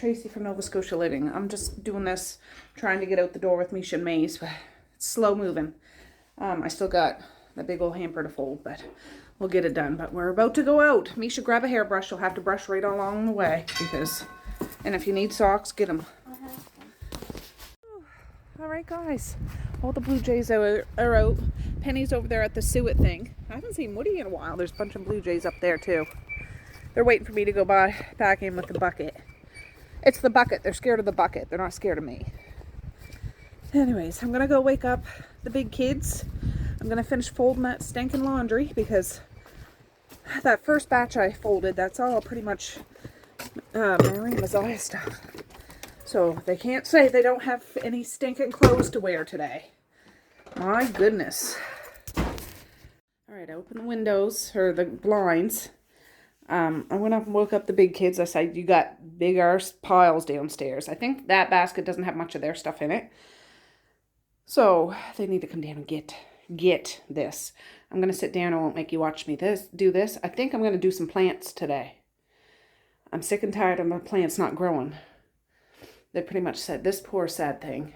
Tracey from Nova Scotia Living. I'm just doing this, trying to get out the door with Misha and Maze, but it's slow moving. I still got the big old hamper to fold, but we'll get it done. But we're about to go out. Misha, grab a hairbrush. You'll have to brush right along the way, because, and if you need socks, get them. All right, guys. All the blue jays are out. Penny's over there at the suet thing. I haven't seen Woody in a while. There's a bunch of blue jays up there, too. They're waiting for me to go back in with the bucket. It's the bucket. They're scared of the bucket. They're not scared of me. Anyways, I'm going to go wake up the big kids. I'm going to finish folding that stinking laundry because that first batch I folded, that's all pretty much Mary and Maziah stuff. So they can't say they don't have any stinking clothes to wear today. My goodness. All right, I opened the windows, or the blinds. I went up and woke up the big kids. I said, you got big arse piles downstairs. I think that basket doesn't have much of their stuff in it. So they need to come down and get this. I'm going to sit down. I won't make you watch me do this. I think I'm going to do some plants today. I'm sick and tired of my plants not growing. They pretty much said, this poor sad thing.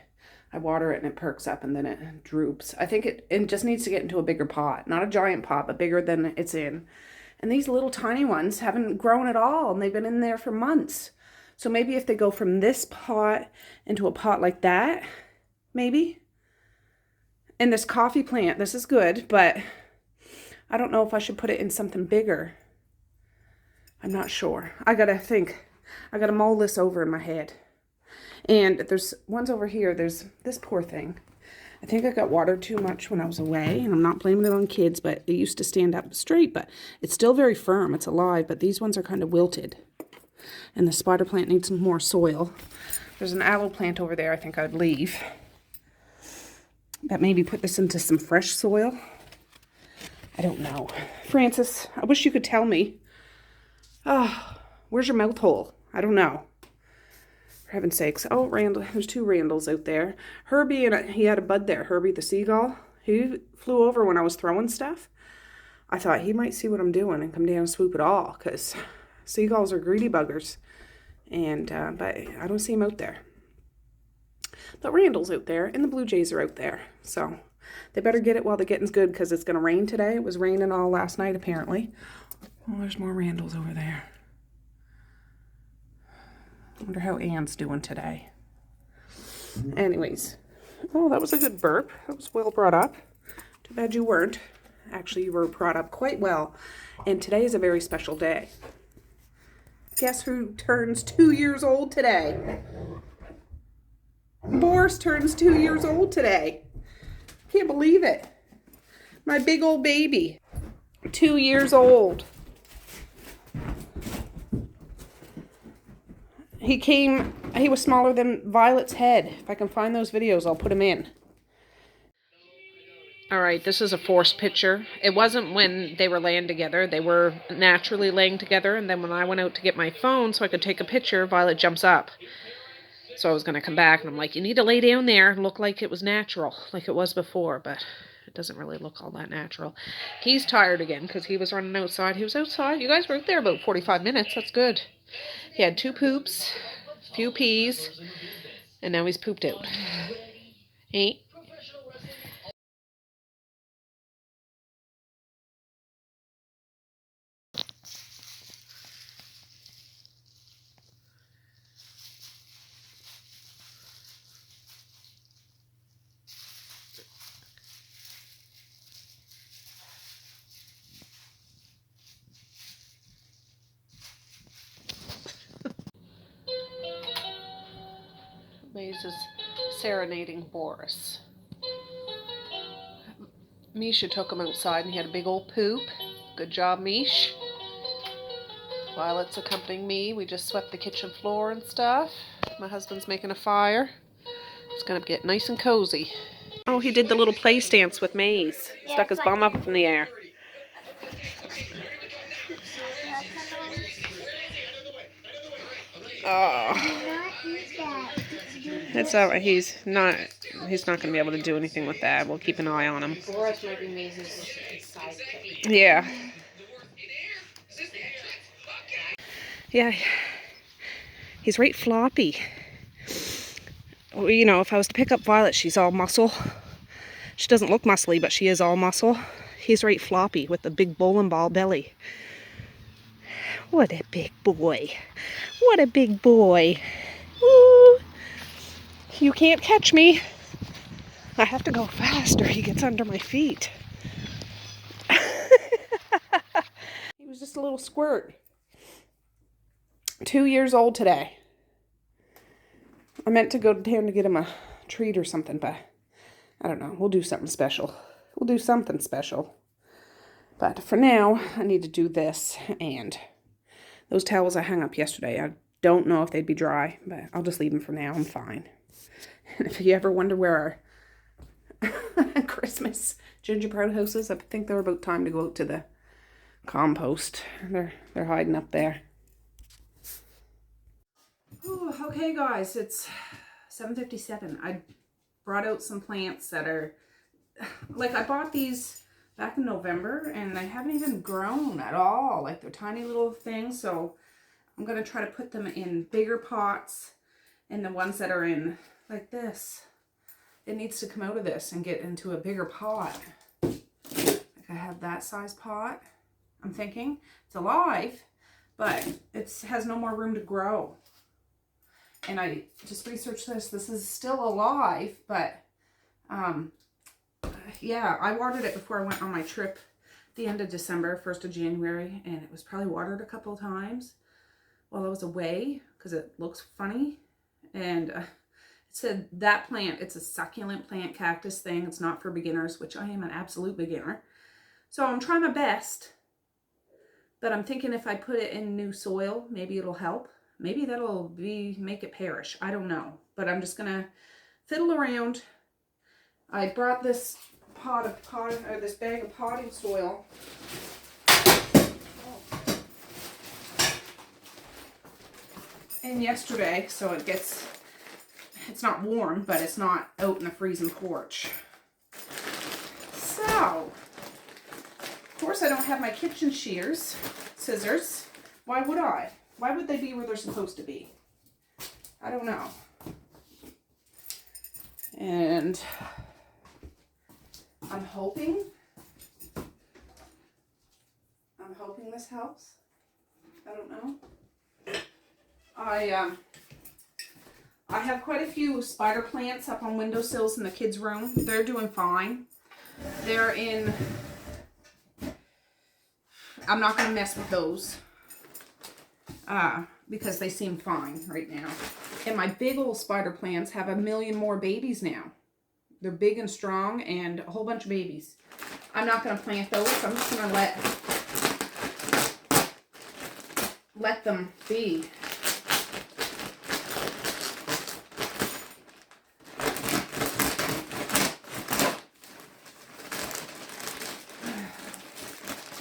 I water it and it perks up and then it droops. I think it just needs to get into a bigger pot. Not a giant pot, but bigger than it's in. And these little tiny ones haven't grown at all, and they've been in there for months. So maybe if they go from this pot into a pot like that, maybe. And this coffee plant, this is good, but I don't know if I should put it in something bigger. I'm not sure. I gotta think. I gotta mull this over in my head. And there's ones over here. There's this poor thing. I think I got watered too much when I was away, and I'm not blaming it on kids, but it used to stand up straight, but it's still very firm. It's alive, but these ones are kind of wilted. And the spider plant needs some more soil. There's an aloe plant over there I think I'd leave. But maybe put this into some fresh soil. I don't know. Francis, I wish you could tell me. Oh, where's your mouth hole? I don't know. For heaven's sakes. Oh, Randall. There's two Randalls out there. Herbie, and he had a bud there. Herbie the seagull. He flew over when I was throwing stuff. I thought he might see what I'm doing and come down and swoop it all, because seagulls are greedy buggers. And, but I don't see him out there. But Randall's out there, and the blue jays are out there. So they better get it while the getting's good, because it's going to rain today. It was raining all last night, apparently. Oh, there's more Randalls over there. I wonder how Anne's doing today. Anyways. Oh, that was a good burp. That was well brought up. Too bad you weren't. Actually, you were brought up quite well. And today is a very special day. Guess who turns 2 years old today? Boris turns 2 years old today. Can't believe it. My big old baby. 2 years old. He was smaller than Violet's head. If I can find those videos, I'll put them in. All right, this is a forced picture. It wasn't when they were laying together. They were naturally laying together, and then when I went out to get my phone so I could take a picture, Violet jumps up. So I was going to come back, and I'm like, you need to lay down there and look like it was natural, like it was before, but it doesn't really look all that natural. He's tired again because he was running outside. He was outside. You guys were out there about 45 minutes. That's good. He had 2 poops, a few pees, and now he's pooped out. Hey. Maze is serenading Boris. Misha took him outside and he had a big old poop. Good job, Mish. Violet's accompanying me. We just swept the kitchen floor and stuff. My husband's making a fire. It's gonna get nice and cozy. Oh, he did the little play stance with Maze. Stuck his bum up in the air. Oh. It's all right. He's not going to be able to do anything with that. We'll keep an eye on him. Boris might be Maze's sidekick. Yeah. Yeah. He's right floppy. You know, if I was to pick up Violet, she's all muscle. She doesn't look muscly, but she is all muscle. He's right floppy with the big bowling ball belly. What a big boy. What a big boy. Woo! You can't catch me. I have to go faster. He gets under my feet. He was just a little squirt. 2 years old today. I meant to go to town to get him a treat or something, but I don't know. We'll do something special. We'll do something special. But for now, I need to do this, and those towels I hung up yesterday, I don't know if they'd be dry, but I'll just leave them for now. I'm fine. And if you ever wonder where our Christmas gingerbread house is, I think they're about time to go out to the compost. They're hiding up there. Ooh, okay, guys, it's 7:57. I brought out some plants that are, like, I bought these back in November, and they haven't even grown at all. Like, they're tiny little things, so I'm going to try to put them in bigger pots, and the ones that are in, like this, it needs to come out of this and get into a bigger pot. Like, I have that size pot, I'm thinking. It's alive, but it has no more room to grow. And I just researched this. This is still alive, but yeah, I watered it before I went on my trip the end of December, 1st of January, and it was probably watered a couple of times while I was away because it looks funny. And it said that plant, it's a succulent plant cactus thing. It's not for beginners, which I am an absolute beginner. So I'm trying my best, but I'm thinking if I put it in new soil, maybe it'll help. Maybe that'll make it perish. I don't know. But I'm just gonna fiddle around. I brought this this bag of potting soil. In yesterday, so it's not warm, but it's not out in the freezing porch. So, of course I don't have my kitchen scissors. Why would I? Why would they be where they're supposed to be? I don't know. And I'm hoping this helps. I don't know. I have quite a few spider plants up on windowsills in the kids' room. They're doing fine. They're in... I'm not going to mess with those. Because they seem fine right now. And my big old spider plants have 1 million more babies now. They're big and strong and a whole bunch of babies. I'm not going to plant those. I'm just going to let them be.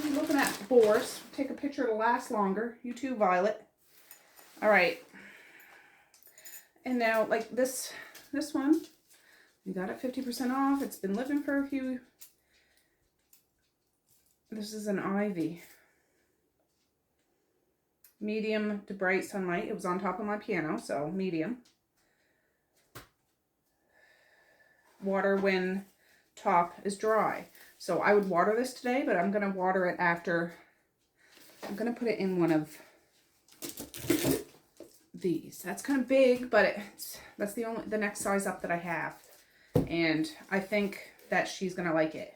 I'm looking at Boris. Take a picture to last longer. You too, Violet. All right. And now, like this one, we got it 50% off. It's been living for a few. This is an ivy. Medium to bright sunlight. It was on top of my piano, so medium. Water when top is dry. So I would water this today, but I'm going to water it after. I'm going to put it in one of these. That's kind of big, but that's the next size up that I have. And I think that she's going to like it.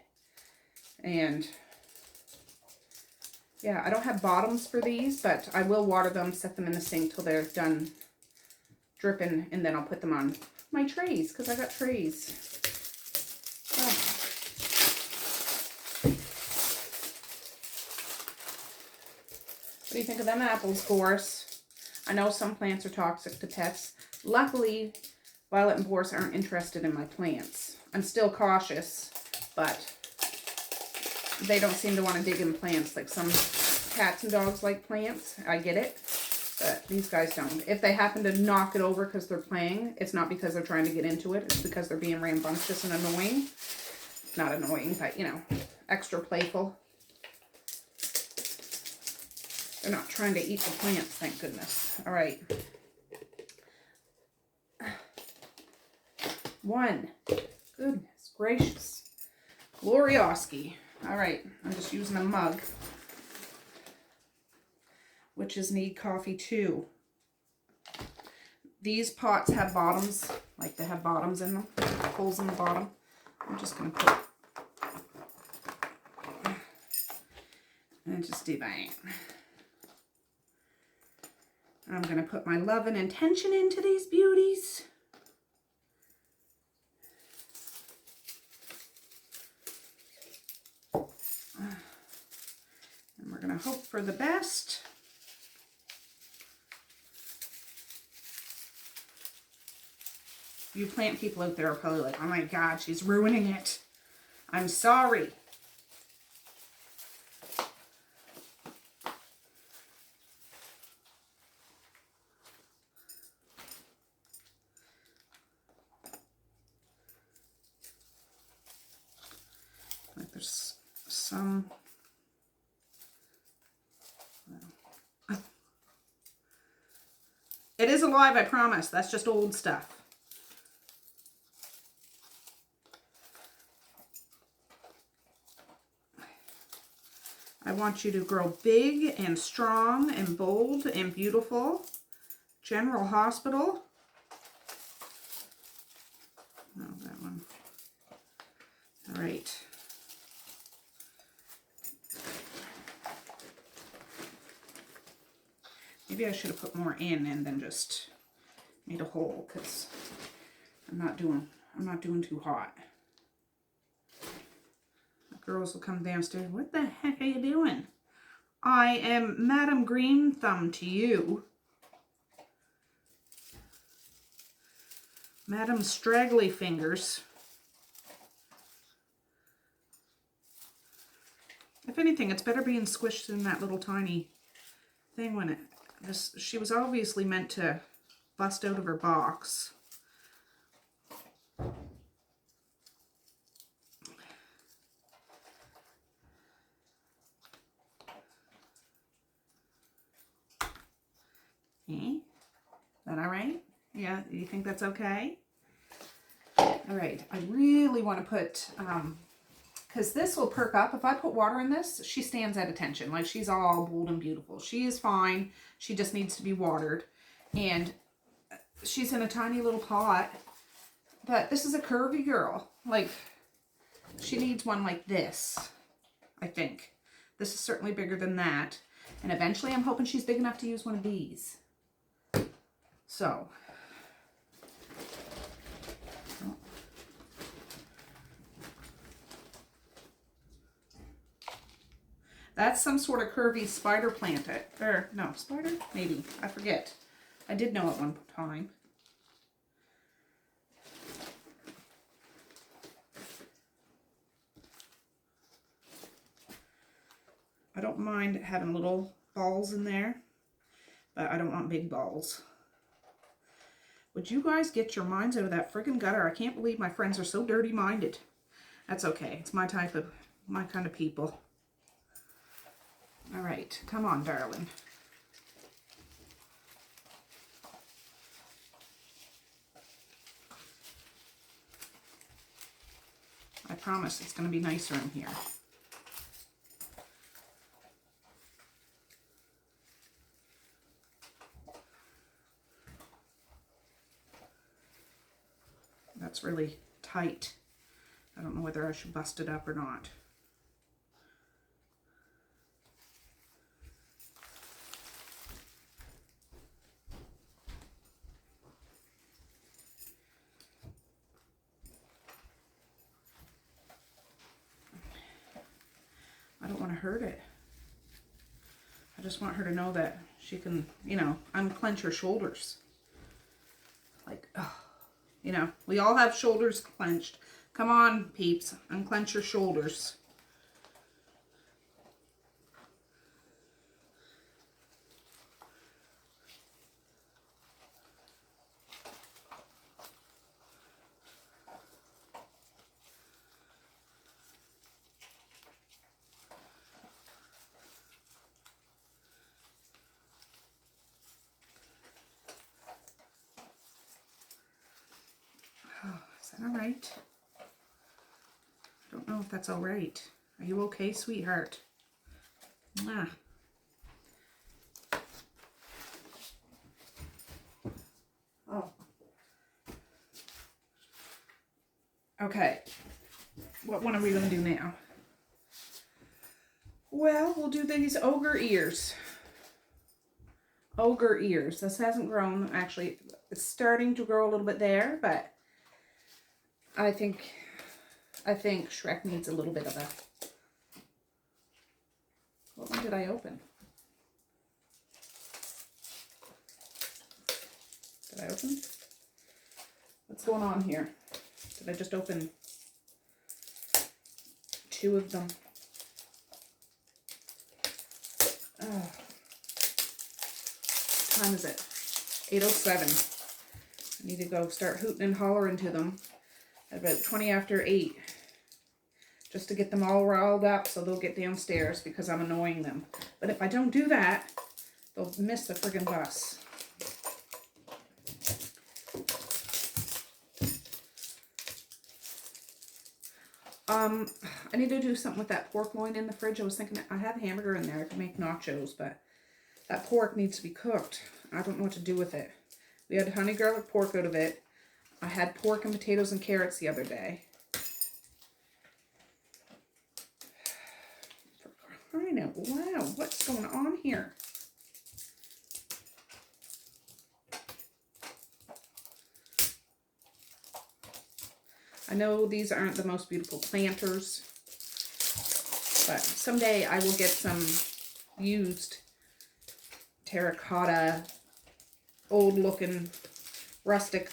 And yeah, I don't have bottoms for these, but I will water them, set them in the sink till they're done dripping, and then I'll put them on my trays, because I got trays. Oh. What do you think of them apples, Boris? I know some plants are toxic to pets. Luckily, Violet and Boris aren't interested in my plants. I'm still cautious, but they don't seem to want to dig in plants. Like some cats and dogs like plants. I get it, but these guys don't. If they happen to knock it over because they're playing, it's not because they're trying to get into it. It's because they're being rambunctious and annoying. Not annoying, but, you know, extra playful. They're not trying to eat the plants, thank goodness. All right. one. Goodness gracious. Glorioski. All right, I'm just using a mug. Witches need coffee too. These pots have bottoms, like they have bottoms in them, holes in the bottom. I'm just going to put, and just do that. I'm going to put my love and intention into these beauties. And we're going to hope for the best. You plant people out there are probably like, oh my God, she's ruining it. I'm sorry. Like there's some. It is alive, I promise. That's just old stuff. I want you to grow big and strong and bold and beautiful. General Hospital. No, that one. All right. Maybe I should have put more in and then just made a hole because I'm not doing too hot. Girls will come downstairs. What the heck are you doing? I am Madam Green Thumb to you. Madam Straggly Fingers. If anything, it's better being squished in that little tiny thing when she was obviously meant to bust out of her box. Okay. Is that all right? Yeah, you think that's okay? All right, I really want to put, because this will perk up. If I put water in this, she stands at attention. Like she's all bold and beautiful. She is fine. She just needs to be watered. And she's in a tiny little pot. But this is a curvy girl. Like, she needs one like this, I think. This is certainly bigger than that. And eventually I'm hoping she's big enough to use one of these. So, that's some sort of curvy spider plant. Or, no, spider? Maybe. I forget. I did know at one time. I don't mind having little balls in there, but I don't want big balls. Would you guys get your minds out of that friggin' gutter? I can't believe my friends are so dirty-minded. That's okay. It's my kind of people. All right, come on, darling. I promise it's going to be nicer in here. That's really tight. I don't know whether I should bust it up or not. I don't want to hurt it. I just want her to know that she can, you know, unclench her shoulders. Like, oh, you know, we all have shoulders clenched. Come on, peeps, unclench your shoulders. Is that all right? I don't know if that's all right. Are you okay, sweetheart? Mwah. Oh. Okay. What one are we going to do now? Well, we'll do these ogre ears. Ogre ears. This hasn't grown. Actually, it's starting to grow a little bit there, but I think Shrek needs a little bit of a... What one did I open? Did I open? What's going on here? Did I just open 2 of them? Oh. What time is it? 8:07. I need to go start hooting and hollering to them at about 20 after 8. Just to get them all riled up so they'll get downstairs because I'm annoying them. But if I don't do that, they'll miss the friggin' bus. I need to do something with that pork loin in the fridge. I was thinking I have hamburger in there. I could make nachos, but that pork needs to be cooked. I don't know what to do with it. We had honey garlic pork out of it. I had pork and potatoes and carrots the other day. For crying out loud, what's going on here? I know these aren't the most beautiful planters, but someday I will get some used terracotta, old-looking, rustic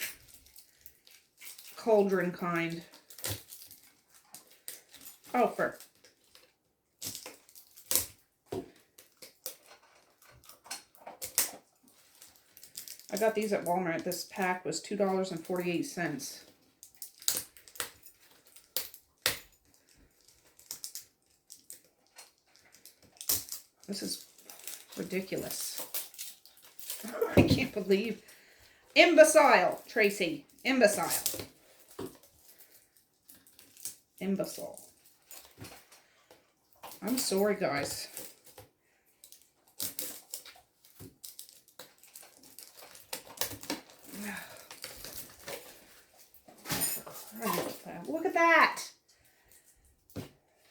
cauldron kind. Oh, for... I got these at Walmart. This pack was $2.48. This is ridiculous. I can't believe. Imbecile, Tracey. Imbecile. Imbecile. I'm sorry, guys. Look at that.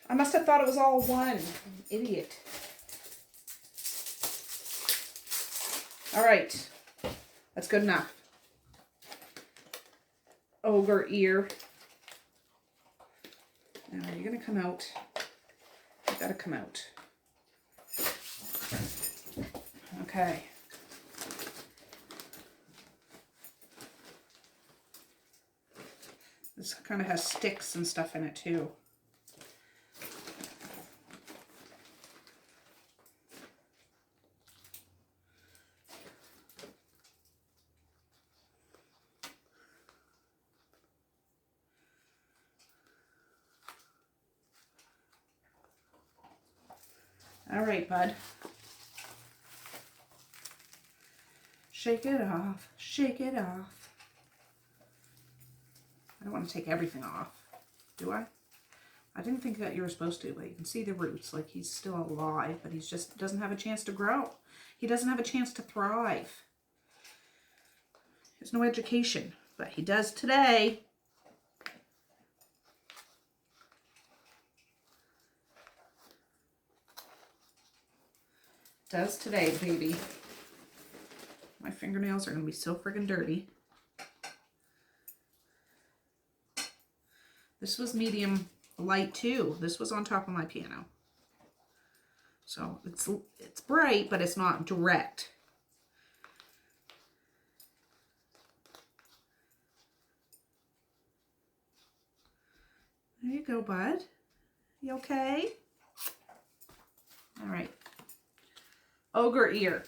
I must have thought it was all one. I'm an idiot. All right, that's good enough. Ogre ear. Now, are you gonna come out? You gotta come out. Okay. This kind of has sticks and stuff in it too. All right, bud. Shake it off. Shake it off. I don't want to take everything off, do I? I didn't think that you were supposed to, but you can see the roots. Like, he's still alive, but he's just doesn't have a chance to grow. He doesn't have a chance to thrive. There's no education, but he does today. Does today, baby. My fingernails are going to be so friggin' dirty. This was medium light too. This was on top of my piano. So it's bright, but it's not direct. There you go, bud. You okay? All right. Ogre ear.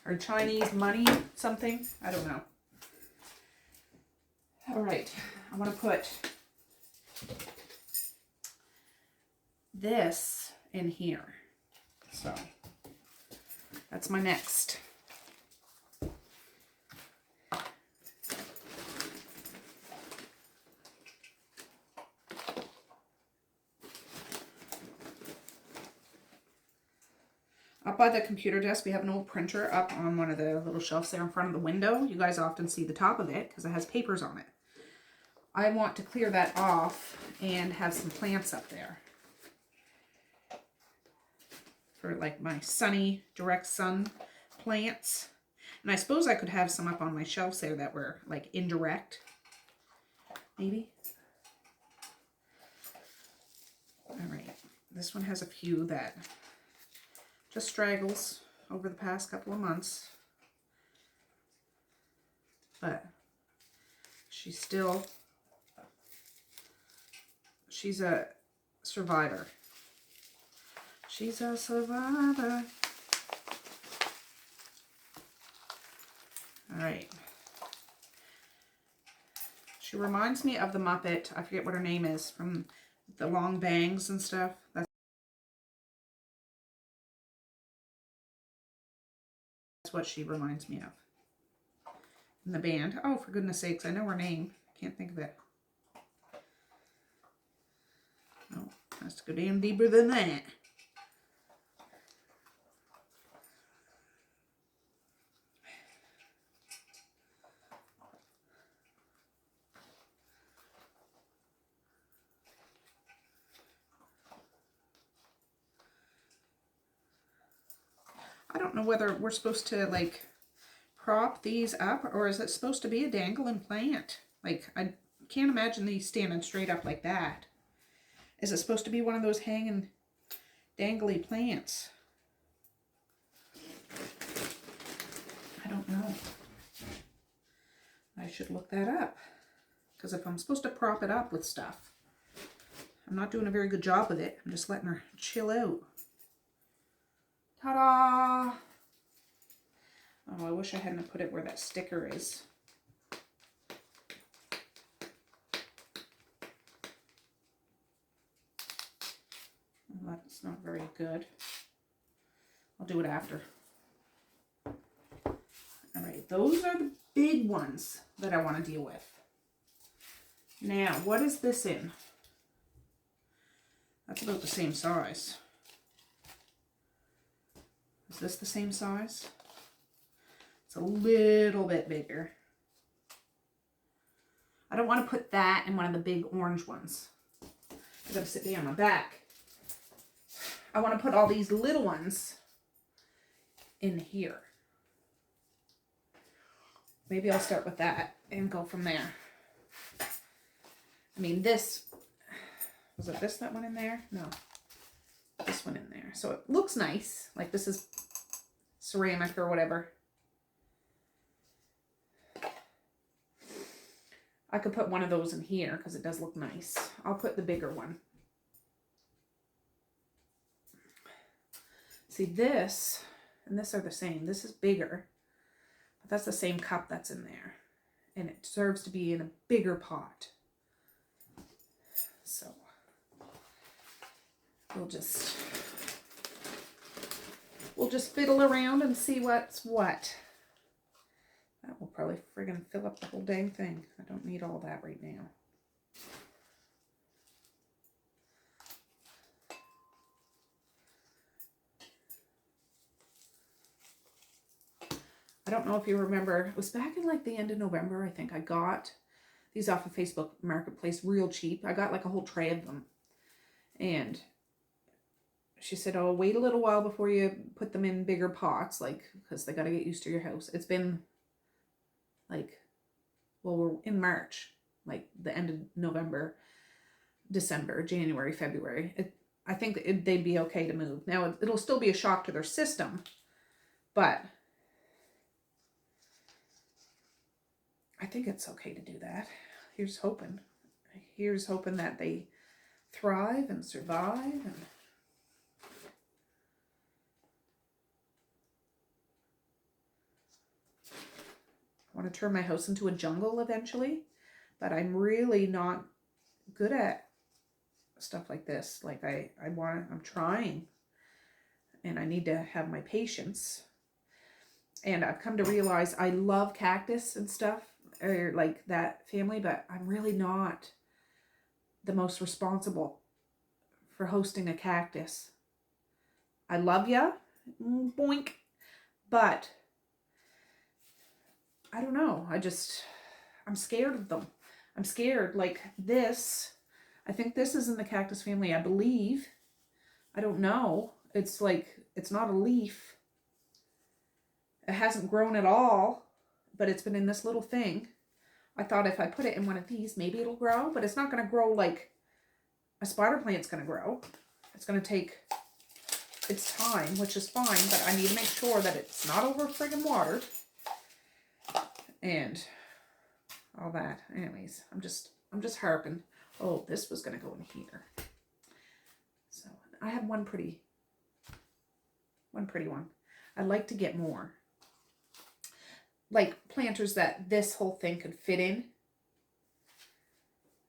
Or Chinese money something. I don't know. All right. I'm going to put this in here. So that's my next. Up by the computer desk, we have an old printer up on one of the little shelves there in front of the window. You guys often see the top of it because it has papers on it. I want to clear that off and have some plants up there. For like my sunny, direct sun plants. And I suppose I could have some up on my shelves there that were like indirect. Maybe. All right. This one has a few that just straggles over the past couple of months. But she's a survivor. She's a survivor. All right. She reminds me of the Muppet. I forget what her name is, from the long bangs and stuff. That's what she reminds me of. In the band. Oh, for goodness sakes, I know her name. Can't think of it. Oh, has to go down deeper than that. I don't know whether we're supposed to like prop these up or is it supposed to be a dangling plant? Like, I can't imagine these standing straight up like that. Is it supposed to be one of those hanging dangly plants? I don't know. I should look that up. Because if I'm supposed to prop it up with stuff, I'm not doing a very good job with it. I'm just letting her chill out. Ta-da! Oh, I wish I hadn't put it where that sticker is. Well, that's not very good. I'll do it after. All right, those are the big ones that I want to deal with. Now, what is this in? That's about the same size. Is this the same size? It's a little bit bigger. I don't want to put that in one of the big orange ones. I gotta sit down on my back. I want to put all these little ones in here. Maybe I'll start with that and go from there. I mean, this, was it this, that one in there? No, this one in there. So it looks nice. Like this is ceramic or whatever. I could put one of those in here because it does look nice. I'll put the bigger one. See, this and this are the same. This is bigger, but that's the same cup that's in there. And it deserves to be in a bigger pot. So we'll just fiddle around and see what's what. That will probably friggin' fill up the whole dang thing. I don't need all that right now. I don't know if you remember, it was back in like the end of November, I think I got these off of Facebook Marketplace real cheap. I got like a whole tray of them. And she said, oh, wait a little while before you put them in bigger pots, like, because they got to get used to your house. It's been like, well, we're in March, like the end of November, December, January, February. I think they'd be okay to move. Now, it'll still be a shock to their system, but I think it's okay to do that. Here's hoping. Here's hoping that they thrive and survive. And I want to turn my house into a jungle eventually, but I'm really not good at stuff like this. Like I'm trying, and I need to have my patience. And I've come to realize I love cactus and stuff, or like that family, but I'm really not the most responsible for hosting a cactus. I love ya, boink. But I don't know. I'm scared of them. I'm scared. Like this, I think this is in the cactus family, I believe. I don't know. It's like, it's not a leaf. It hasn't grown at all, but it's been in this little thing. I thought if I put it in one of these, maybe it'll grow, but it's not going to grow like a spider plant's going to grow. It's going to take its time, which is fine, but I need to make sure that it's not over friggin' watered and all that. Anyways, I'm just harping. Oh, this was going to go in here. So I have one pretty one. I'd like to get more. Like planters that this whole thing could fit in.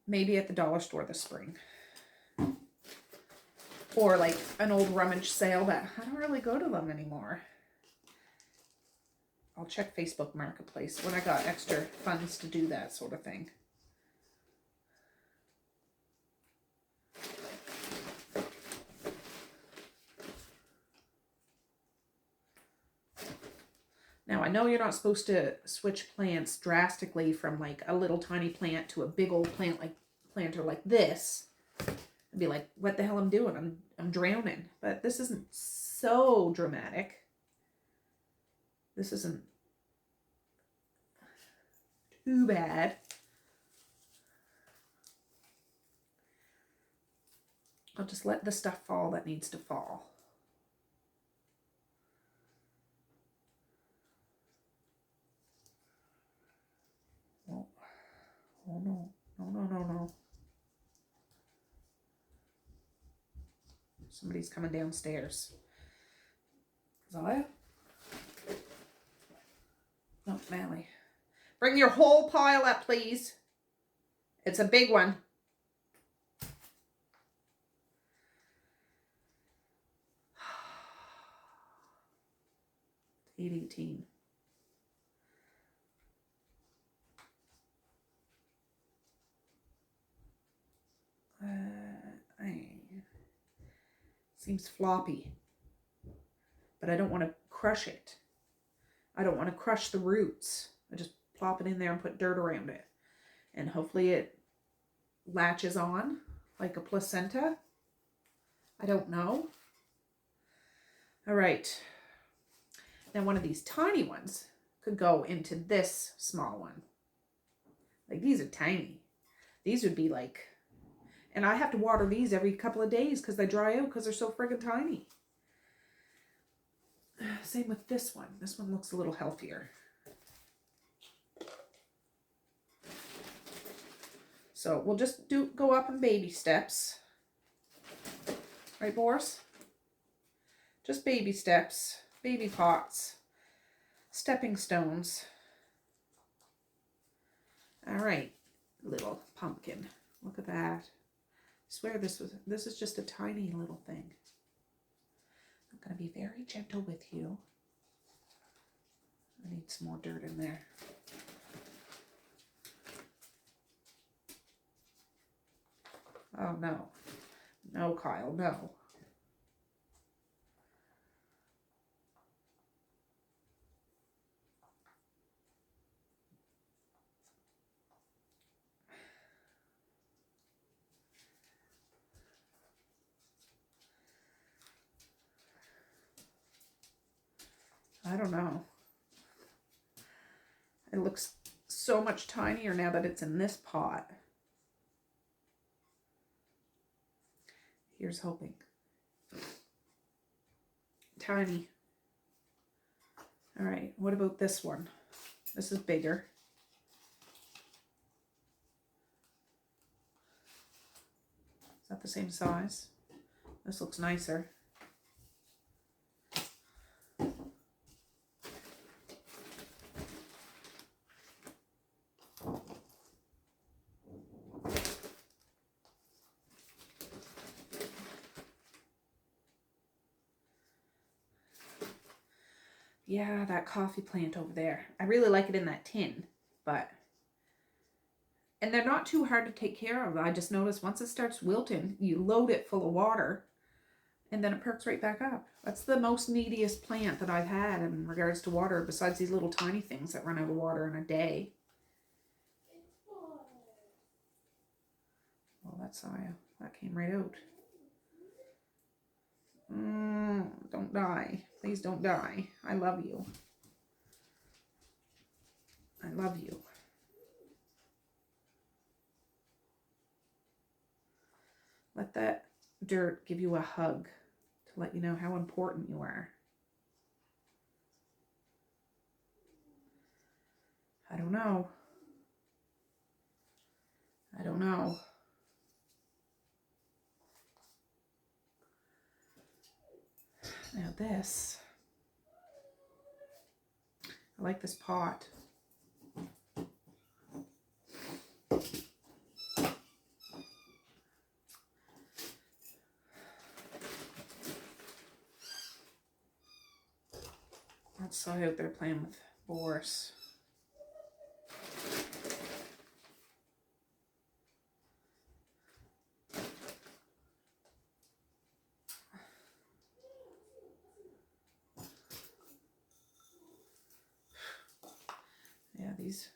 Maybe at the dollar store this spring. Or like an old rummage sale that I don't really go to them anymore. I'll check Facebook Marketplace when I got extra funds to do that sort of thing. Now, I know you're not supposed to switch plants drastically from like a little tiny plant to a big old planter like this. I'd be like, what the hell I'm doing? I'm drowning. But this isn't so dramatic. This isn't too bad. I'll just let the stuff fall that needs to fall. Oh no, no. Somebody's coming downstairs. Zaya? No, Mally. Bring your whole pile up, please. It's a big one. $8.18. Seems floppy, but I don't want to crush it. I don't want to crush the roots. I just plop it in there and put dirt around it. And hopefully it latches on like a placenta. I don't know. All right. Now one of these tiny ones could go into this small one. Like these are tiny. These would be like, and I have to water these every couple of days because they dry out because they're so friggin' tiny. Same with this one. This one looks a little healthier. So we'll just go up in baby steps. Right, Boris? Just baby steps, baby pots, stepping stones. All right, little pumpkin. Look at that. I swear this is just a tiny little thing. I'm going to be very gentle with you. I need some more dirt in there. Oh, no. No, Kyle, no. I don't know. It looks so much tinier now that it's in this pot. Here's hoping. Tiny. All right, what about this one? This is bigger. Is that the same size? This looks nicer. Yeah, that coffee plant over there. I really like it in that tin, but... And they're not too hard to take care of. I just noticed once it starts wilting, you load it full of water, and then it perks right back up. That's the most neediest plant that I've had in regards to water, besides these little tiny things that run out of water in a day. Well, that's how that came right out. Don't die. Please don't die. I love you. I love you. Let that dirt give you a hug to let you know how important you are. I don't know. I don't know. Now this. I like this pot. That's so out there playing with Boris. Yeah, these.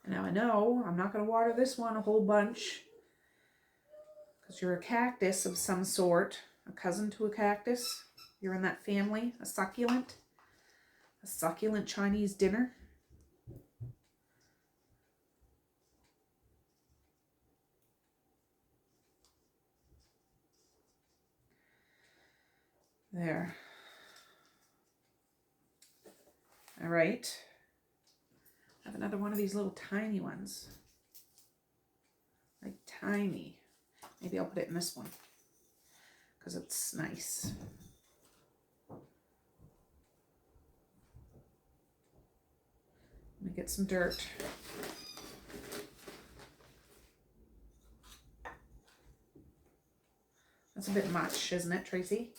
And now I know I'm not going to water this one a whole bunch, because you're a cactus of some sort, a cousin to a cactus. You're in that family, a succulent Chinese dinner. There. All right. I have another one of these little tiny ones. Like tiny. Maybe I'll put it in this one, because it's nice. Let me get some dirt. That's a bit much, isn't it, Tracy?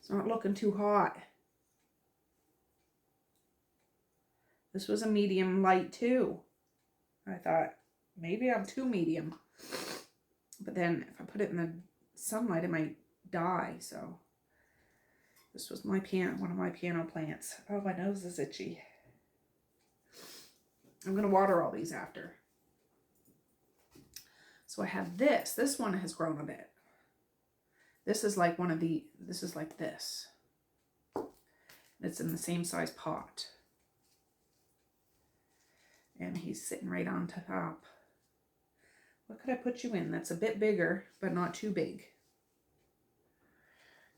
It's not looking too hot. This was a medium light too. I thought maybe I'm too medium. But then if I put it in the sunlight, it might die. So this was my one of my piano plants. Oh, my nose is itchy. I'm going to water all these after. So I have this. This one has grown a bit. This is like this is like this. It's in the same size pot. And he's sitting right on top. What could I put you in that's a bit bigger, but not too big?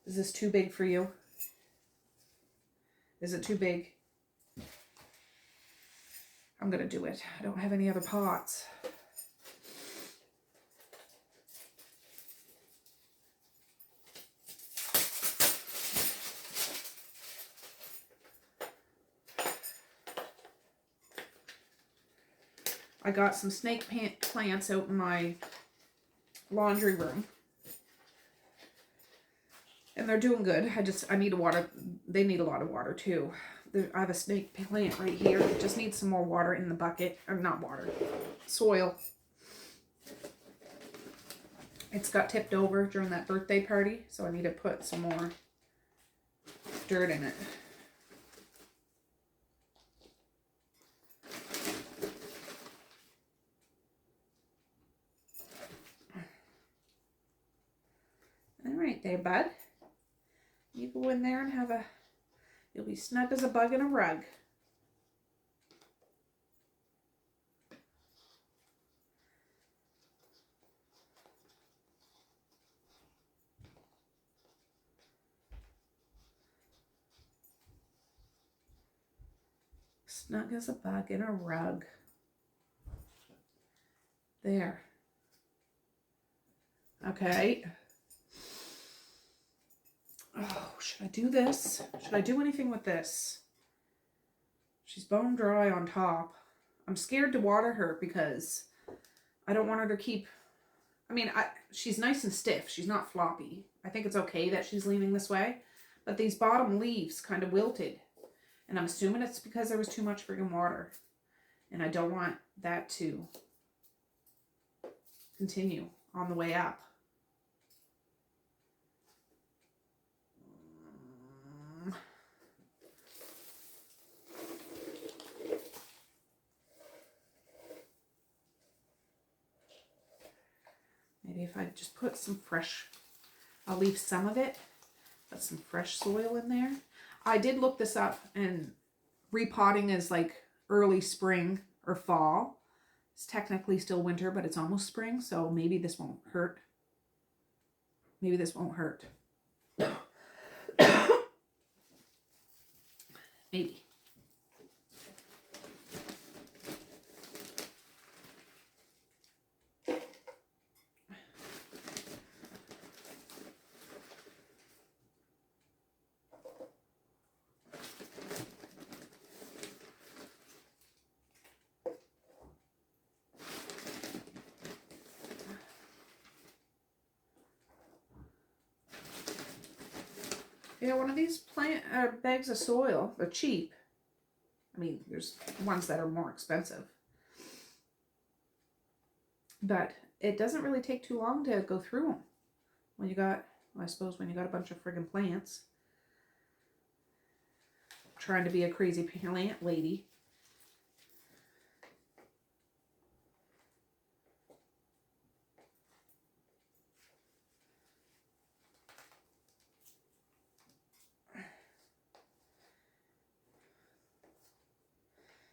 Is this too big for you? Is it too big? I'm going to do it. I don't have any other pots. I got some snake plants out in my laundry room. And they're doing good. I need to water. They need a lot of water too. I have a snake plant right here. It just needs some more water in the bucket. Or not water. Soil. It's got tipped over during that birthday party. So I need to put some more dirt in it. All right there, bud. You go in there and you'll be snug as a bug in a rug. Snug as a bug in a rug. There. Okay. Oh, should I do this? Should I do anything with this? She's bone dry on top. I'm scared to water her because I don't want her to keep... I mean, she's nice and stiff. She's not floppy. I think it's okay that she's leaning this way. But these bottom leaves kind of wilted. And I'm assuming it's because there was too much friggin' water. And I don't want that to continue on the way up. Maybe if I just put some fresh, I'll leave some of it, put some fresh soil in there. I did look this up, and repotting is like early spring or fall. It's technically still winter, but it's almost spring, so maybe this won't hurt. Maybe this won't hurt. Maybe. Yeah, one of these bags of soil, they're cheap. I mean, there's ones that are more expensive. But it doesn't really take too long to go through them. When you got, well, I suppose when you got a bunch of friggin' plants. I'm trying to be a crazy plant lady.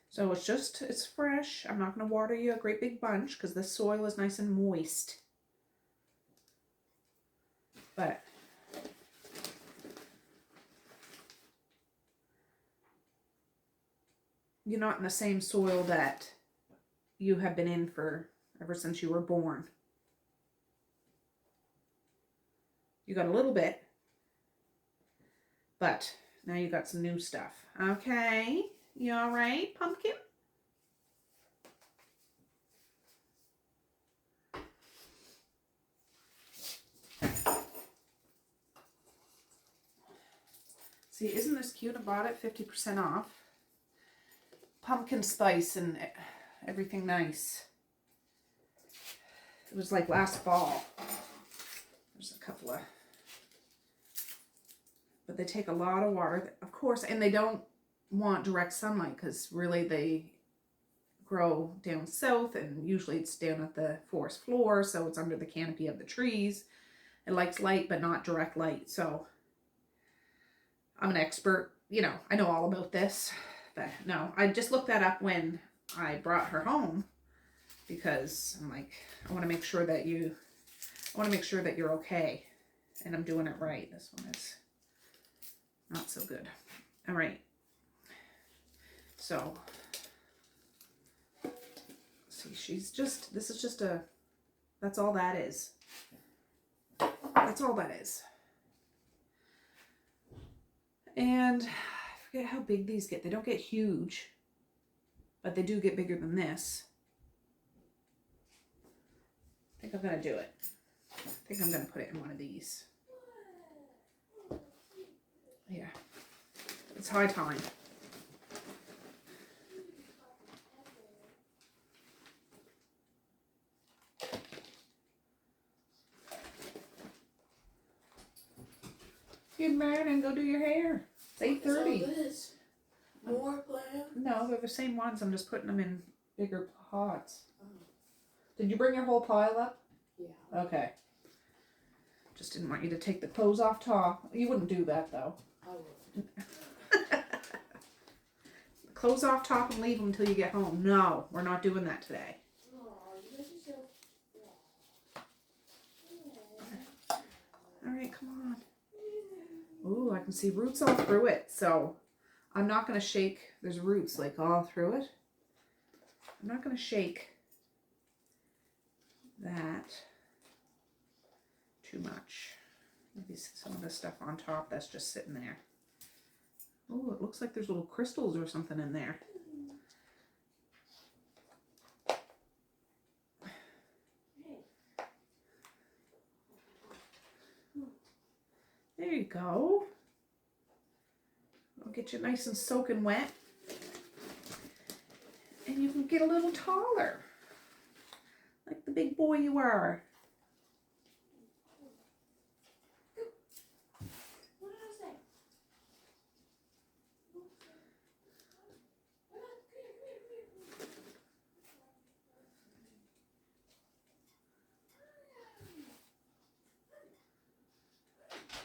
So it's fresh. I'm not going to water you a great big bunch because this soil is nice and moist. But you're not in the same soil that you have been in for ever since you were born. You got a little bit, but now you got some new stuff. Okay. You all right, pumpkin? See, isn't this cute? I bought it 50% off. Pumpkin spice and everything nice. It was like last fall. There's a couple of... But they take a lot of water, of course, and they don't want direct sunlight because really they grow down south, and usually it's down at the forest floor, so it's under the canopy of the trees. It likes light but not direct light. So I'm an expert, you know, I know all about this. But no, I just looked that up when I brought her home because I'm like, I want to make sure that you're okay and I'm doing it right. This one is not so good. All right. So, see, this is just that's all that is. That's all that is. And I forget how big these get. They don't get huge, but they do get bigger than this. I think I'm going to do it. I think I'm going to put it in one of these. Yeah. It's high time. Get married and go do your hair. It's 8:30. This more plants? No, they're the same ones. I'm just putting them in bigger pots. Oh. Did you bring your whole pile up? Yeah. Okay. Just didn't want you to take the clothes off top. You wouldn't do that though. I would. Clothes off top and leave them until you get home. No, we're not doing that today. All right, come on. Ooh, I can see roots all through it. So I'm not going to shake. There's roots like all through it. I'm not going to shake that too much. Maybe some of the stuff on top that's just sitting there. Oh, it looks like there's little crystals or something in there. There you go. I'll get you nice and soaking wet. And you can get a little taller. Like the big boy you are. What did I say?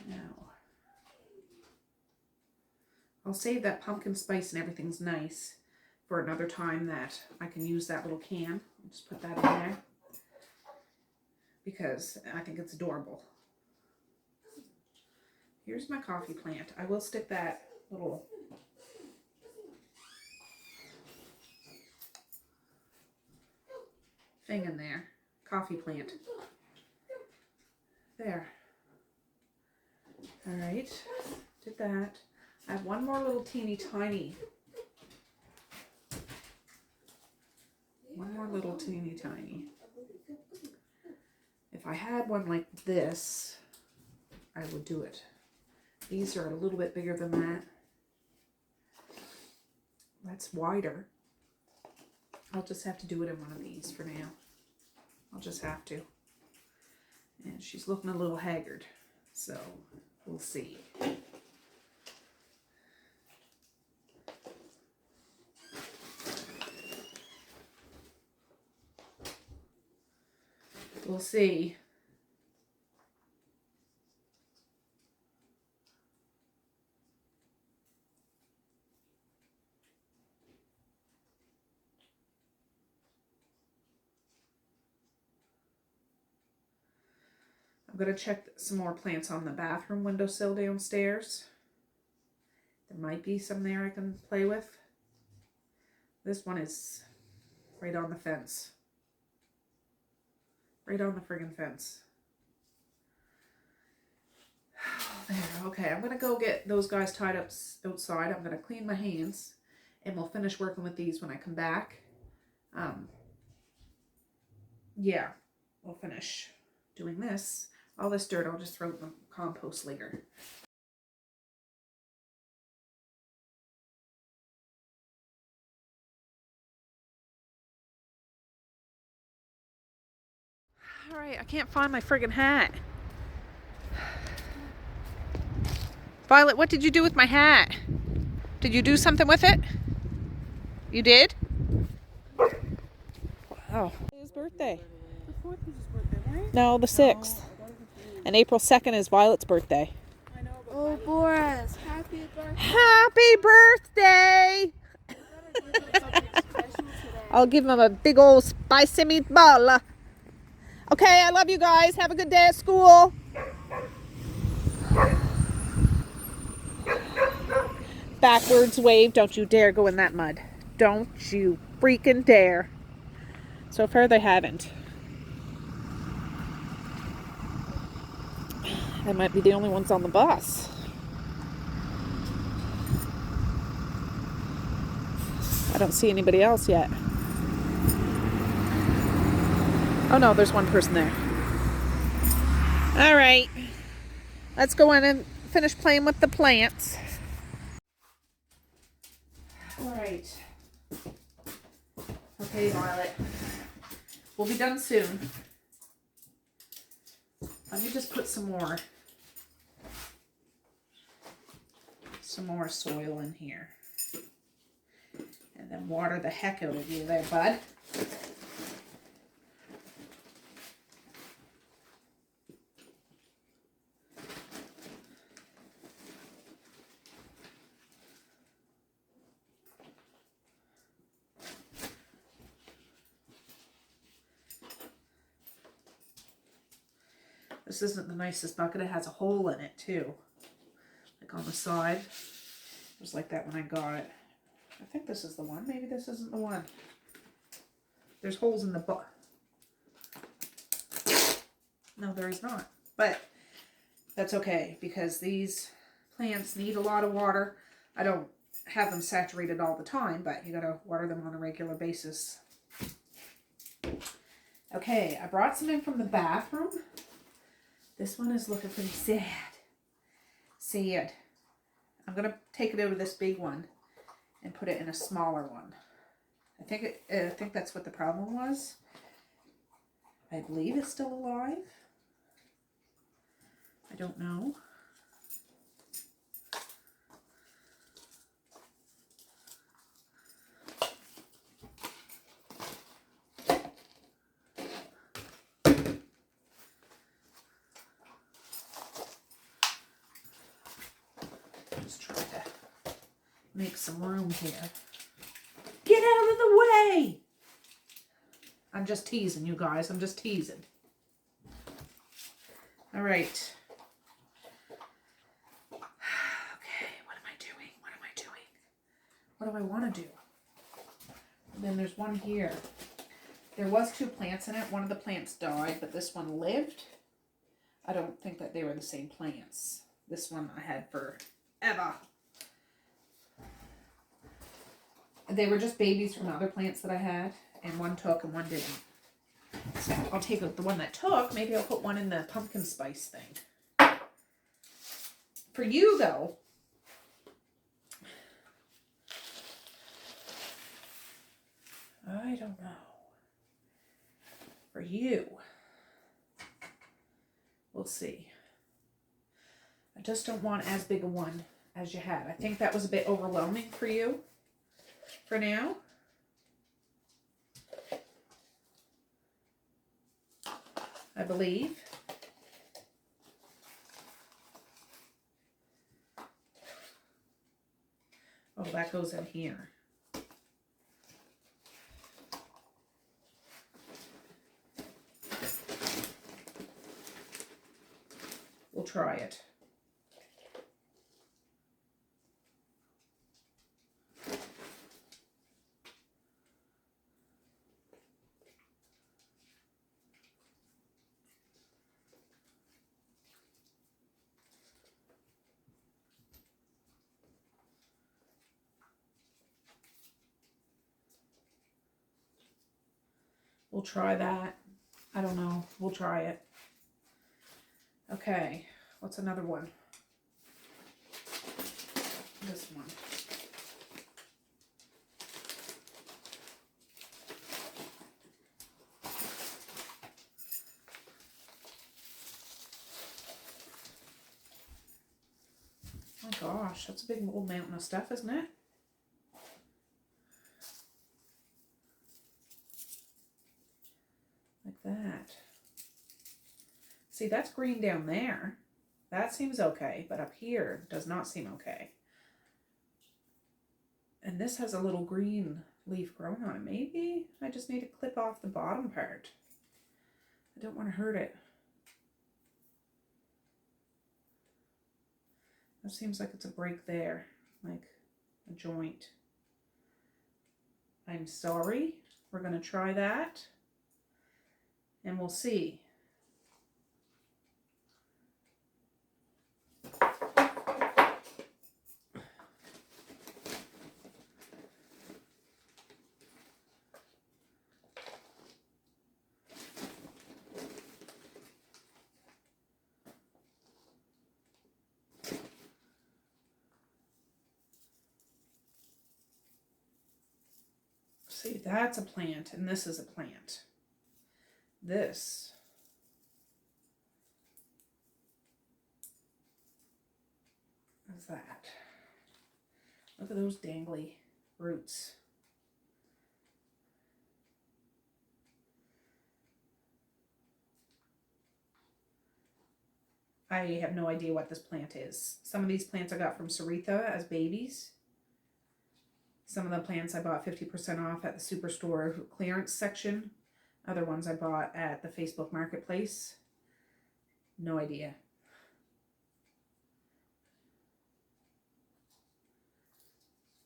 Now, I'll save that pumpkin spice and everything's nice for another time that I can use that little can. Just put that in there because I think it's adorable. Here's my coffee plant. I will stick that little thing in there. Coffee plant. There. All right, did that. I have one more little teeny tiny. One more little teeny tiny. If I had one like this, I would do it. These are a little bit bigger than that. That's wider. I'll just have to do it in one of these for now. I'll just have to. And she's looking a little haggard, so we'll see. We'll see. I'm going to check some more plants on the bathroom windowsill downstairs. There might be some there I can play with. This one is right on the fence. Right on the friggin' fence. There, okay, I'm going to go get those guys tied up outside. I'm going to clean my hands and we'll finish working with these when I come back. Yeah, we'll finish doing this. All this dirt I'll just throw in the compost later. All right, I can't find my friggin' hat. Violet, what did you do with my hat? Did you do something with it? You did? Wow. His birthday. The 4th was his birthday, right? No, the 6th. And April 2nd is Violet's birthday. I know, but Oh, Boris, happy birthday. Happy birthday! I'll give him a big old spicy meatball. Okay, I love you guys. Have a good day at school. Backwards wave. Don't you dare go in that mud. Don't you freaking dare. So far they haven't. They might be the only ones on the bus. I don't see anybody else yet. Oh no, there's one person there. All right, let's go in and finish playing with the plants. All right. Okay, Violet. We'll be done soon. Let me just put some more soil in here. And then water the heck out of you there, bud. This isn't the nicest bucket. It has a hole in it too, like on the side. was like that when I got it. I think this is the one. Maybe this isn't the one. There's holes in the book. No, there is not. But that's okay because these plants need a lot of water. I don't have them saturated all the time, but you gotta water them on a regular basis. Okay, I brought some in from the bathroom. This one is looking pretty sad. Sad. I'm gonna take it out of this big one and put it in a smaller one. I think that's what the problem was. I believe it's still alive. I don't know. Just try to make some room here. Get out of the way! I'm just teasing you guys. I'm just teasing. All right. Okay, what am I doing? What am I doing? What do I want to do? And then there's one here. There was 2 plants in it. One of the plants died, but this one lived. I don't think that they were the same plants. This one I had forever. They were just babies from other plants that I had, and one took and one didn't. So I'll take out the one that took. Maybe I'll put one in the pumpkin spice thing. For you, though, I don't know. For you, we'll see. I just don't want as big a one as you had. I think that was a bit overwhelming for you for now. I believe. Oh, that goes in here. We'll try it. We'll try that. I don't know. We'll try it. Okay. What's another one? This one. Oh my gosh, that's a big old mountain of stuff, isn't it? Like that. See, that's green down there. That seems okay, but up here does not seem okay. And this has a little green leaf growing on it. Maybe I just need to clip off the bottom part. I don't want to hurt it. That seems like it's a break there, like a joint. I'm sorry. We're going to try that. And we'll see. See, that's a plant, and this is a plant. This is that. Look at those dangly roots. I have no idea what this plant is. Some of these plants I got from Sarita as babies. Some of the plants I bought 50% off at the Superstore clearance section. Other ones I bought at the Facebook Marketplace. No idea.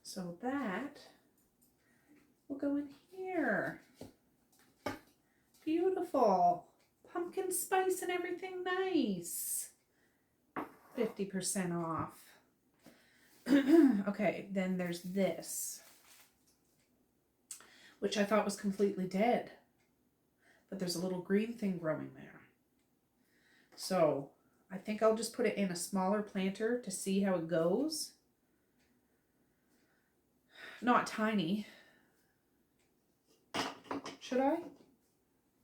So that will go in here. Beautiful. Pumpkin spice and everything nice. 50% off. Okay, then there's this, which I thought was completely dead. But there's a little green thing growing there. So I think I'll just put it in a smaller planter to see how it goes. Not tiny. Should I?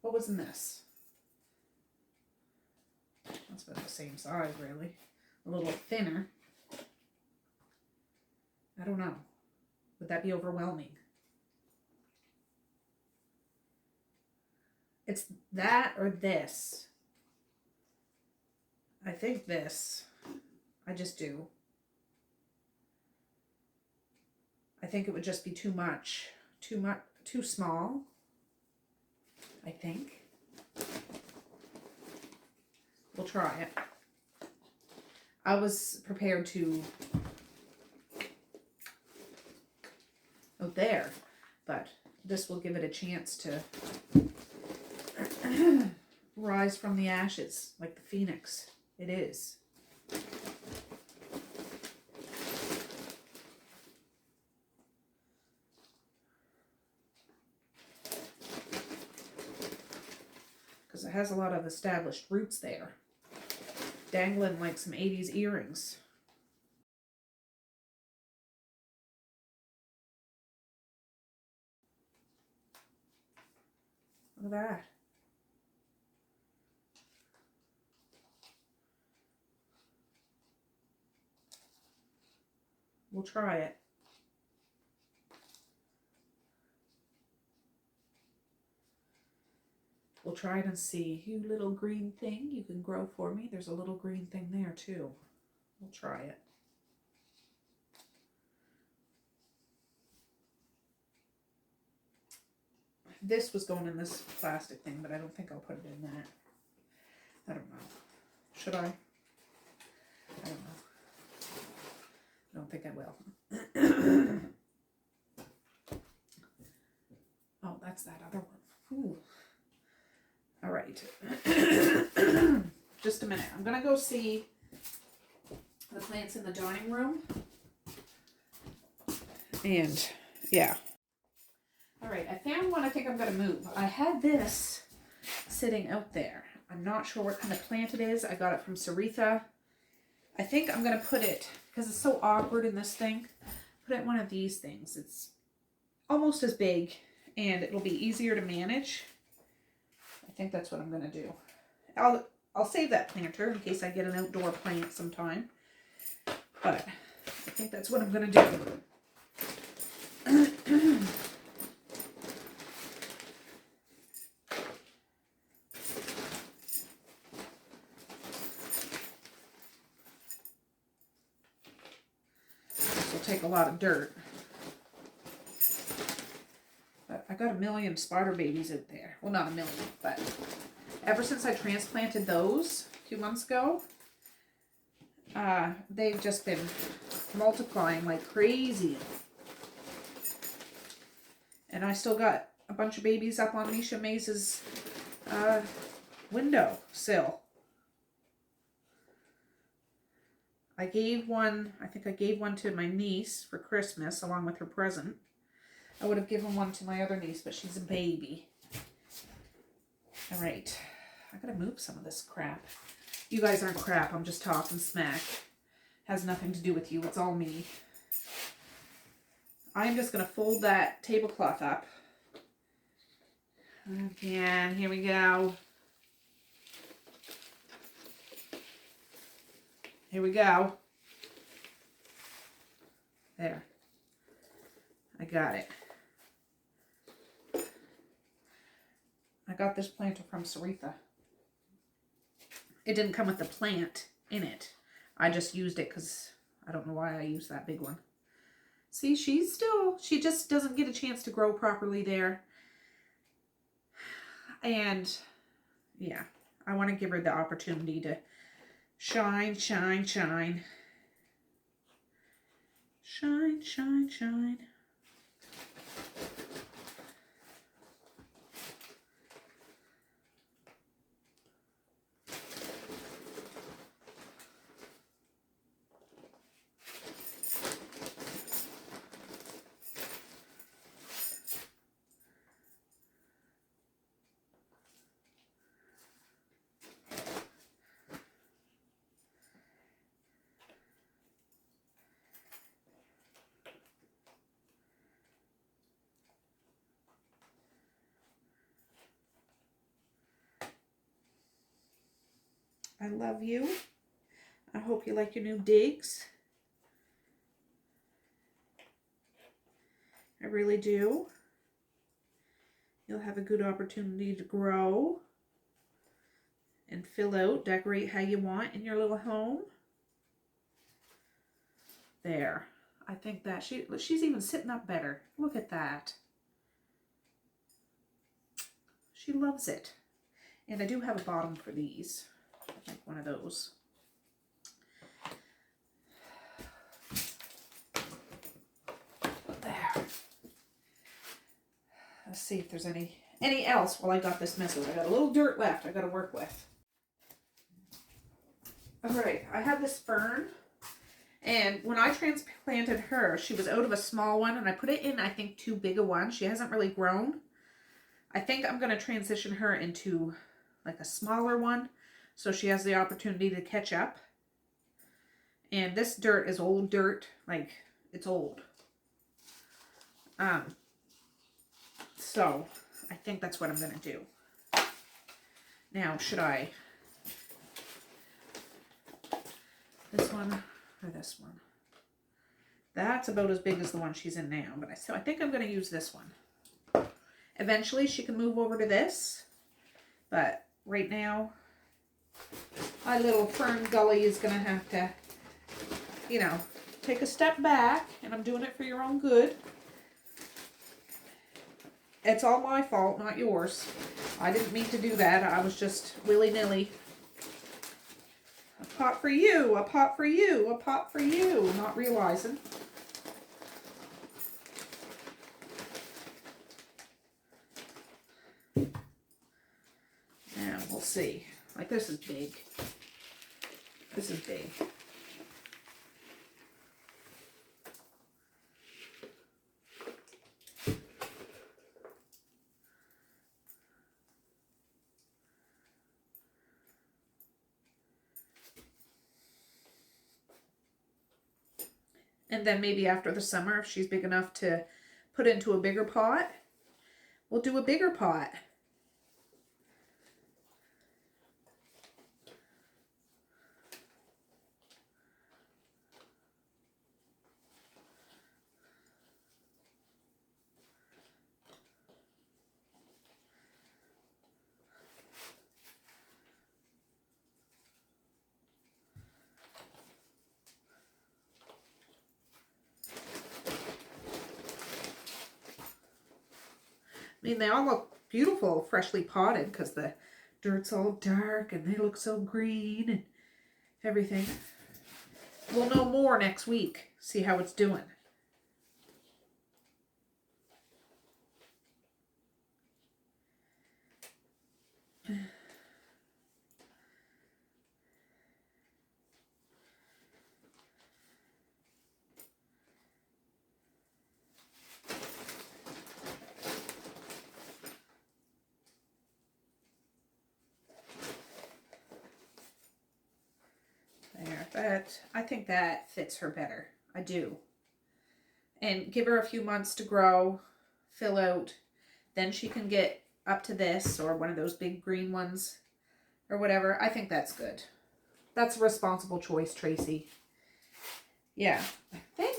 What was in this? That's about the same size, really. A little thinner. I don't know. Would that be overwhelming? It's that or this. I think this. I just do. I think it would just be too much. Too small. I think. We'll try it. I was prepared to out there, but this will give it a chance to rise from the ashes like the phoenix it is. Because it has a lot of established roots there, dangling like some 80s earrings. Look at that. We'll try it. We'll try it and see. You little green thing, you can grow for me. There's a little green thing there too. We'll try it. This was going in this plastic thing, but I don't think I'll put it in that. I don't know. Should I? I don't know. I don't think I will. Oh, that's that other one. Ooh. All right. Just a minute. I'm going to go see the plants in the dining room. And, yeah. All right. I found one I think I'm going to move. I had this sitting out there. I'm not sure what kind of plant it is. I got it from Saritha. I think I'm going to put it, because it's so awkward in this thing, put it in one of these things. It's almost as big, and it'll be easier to manage. I think that's what I'm going to do. I'll save that planter in case I get an outdoor plant sometime. But I think that's what I'm going to do. Take a lot of dirt, but I got a million spider babies out there. Well, not a million, but ever since I transplanted those a few months ago, they've just been multiplying like crazy. And I still got a bunch of babies up on Misha Maze's window sill. I think I gave one to my niece for Christmas along with her present. I would have given one to my other niece, but she's a baby. All right. I gotta move some of this crap. You guys aren't crap. I'm just talking smack. Has nothing to do with you. It's all me. I'm just gonna fold that tablecloth up. Again, here we go. Here we go. There. I got it. I got this planter from Saritha. It didn't come with the plant in it. I just used it because I don't know why I used that big one. See, she just doesn't get a chance to grow properly there. And yeah, I want to give her the opportunity to shine, shine, shine. Shine, shine, shine. I love you. I hope you like your new digs. I really do. You'll have a good opportunity to grow and fill out, decorate how you want in your little home. There. I think that she's even sitting up better. Look at that. She loves it. And I do have a bottom for these. Like one of those. There. Let's see if there's any else while I got this mess over. I got a little dirt left I got to work with. Alright, I have this fern. And when I transplanted her, she was out of a small one. And I put it in, I think, too big a one. She hasn't really grown. I think I'm going to transition her into like a smaller one. So she has the opportunity to catch up. And this dirt is old dirt. Like, it's old. So, I think that's what I'm going to do. Now, should I... this one or this one? That's about as big as the one she's in now. But I think I'm going to use this one. Eventually, she can move over to this. But right now... my little fern gully is going to have to, you know, take a step back, and I'm doing it for your own good. It's all my fault, not yours. I didn't mean to do that. I was just willy-nilly. A pot for you, a pot for you, a pot for you, not realizing. Now, we'll see. Like, this is big. This is big. And then maybe after the summer, if she's big enough to put into a bigger pot, we'll do a bigger pot. I mean, they all look beautiful, freshly potted, because the dirt's all dark and they look so green and everything. We'll know more next week, see how it's doing. But I think that fits her better. I do. And give her a few months to grow, fill out. Then she can get up to this or one of those big green ones or whatever. I think that's good. That's a responsible choice, Tracy. Yeah, I think.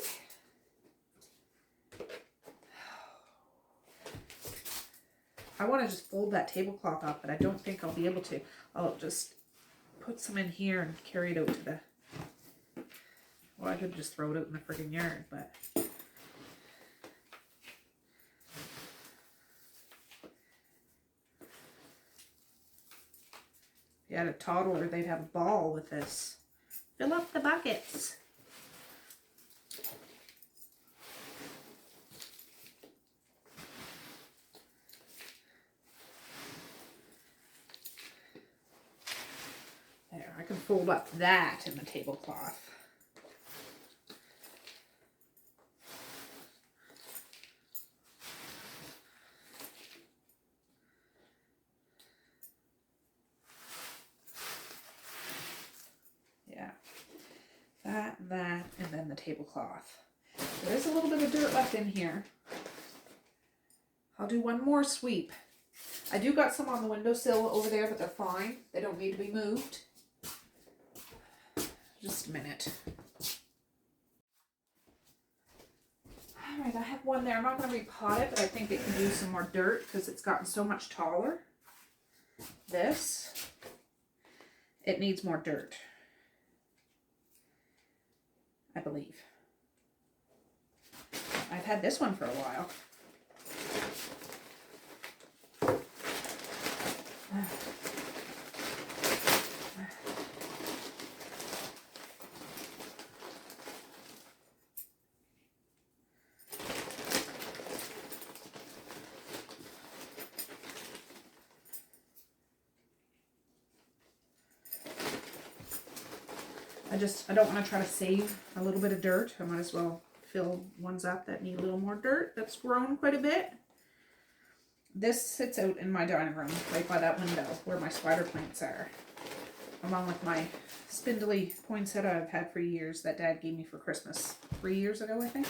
I want to just fold that tablecloth up, but I don't think I'll be able to. I'll just put some in here and carry it out to the... well, I could just throw it out in the friggin' yard, but... if you had a toddler, they'd have a ball with this. Fill up the buckets. fold up that in the tablecloth. Yeah, that, and then the tablecloth. There is a little bit of dirt left in here. I'll do one more sweep. I do got some on the windowsill over there, but they're fine. They don't need to be moved. Just a minute. All right, I have one there. I'm not going to repot it, but I think it can use some more dirt because it's gotten so much taller. This, it needs more dirt, I believe. I've had this one for a while. I don't want to try to save a little bit of dirt. I might as well fill ones up that need a little more dirt. That's grown quite a bit. This sits out in my dining room, right by that window where my spider plants are. Along with my spindly poinsettia I've had for years that Dad gave me for Christmas 3 years ago, I think.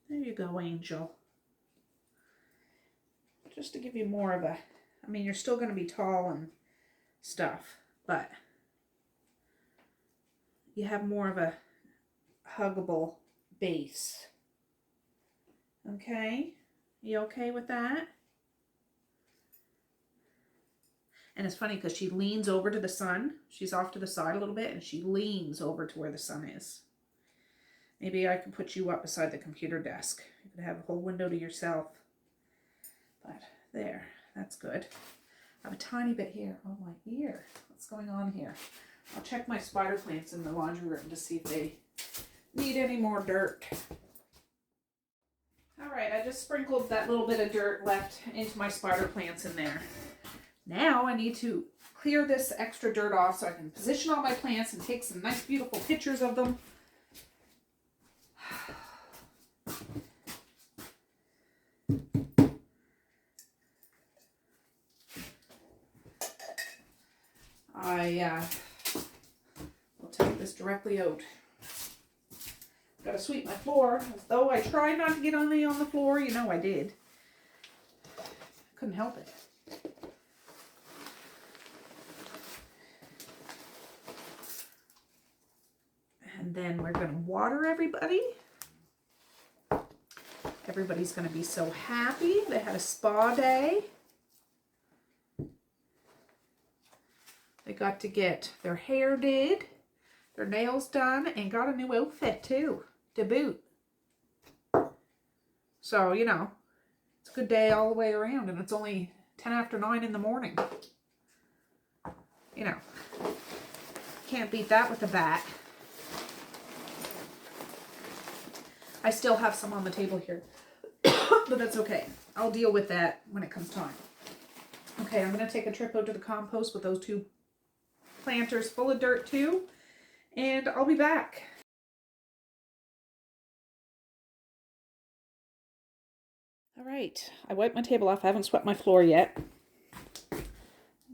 There you go, Angel. Just to give you more of a, I mean, you're still going to be tall and stuff, but you have more of a huggable base. Okay? You okay with that? And it's funny because she leans over to the sun. She's off to the side a little bit and she leans over to where the sun is. Maybe I can put you up beside the computer desk. You could have a whole window to yourself. But there, that's good. I have a tiny bit here. Oh, my ear. What's going on here? I'll check my spider plants in the laundry room to see if they need any more dirt. All right, I just sprinkled that little bit of dirt left into my spider plants in there. Now I need to clear this extra dirt off so I can position all my plants and take some nice, beautiful pictures of them. I will take this directly out. Gotta sweep my floor, as though I tried not to get on the floor. You know I did. Couldn't help it. And then we're gonna water everybody. Everybody's gonna be so happy. They had a spa day. They got to get their hair did, their nails done, and got a new outfit too, to boot. So, you know, it's a good day all the way around, and it's only 10 after 9 in the morning. You know, can't beat that with a bat. I still have some on the table here, but that's okay. I'll deal with that when it comes time. Okay, I'm going to take a trip out to the compost with those two planters full of dirt too, and I'll be back. All right, I wiped my table off. I haven't swept my floor yet.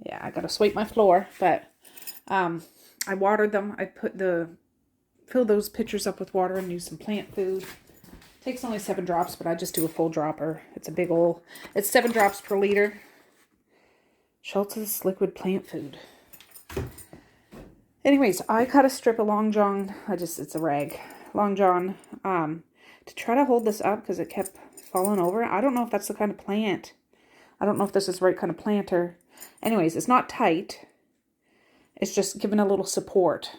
Yeah, I gotta sweep my floor, but I watered them. I fill those pitchers up with water and use some plant food. Takes only 7 drops, but I just do a full dropper. It's a big old, it's 7 drops per liter. Schultz's liquid plant food. Anyways, I cut a strip of Long John, it's a rag, Long John, to try to hold this up because it kept falling over. I don't know if that's the kind of plant. I don't know if this is the right kind of planter. Anyways, it's not tight. It's just giving a little support.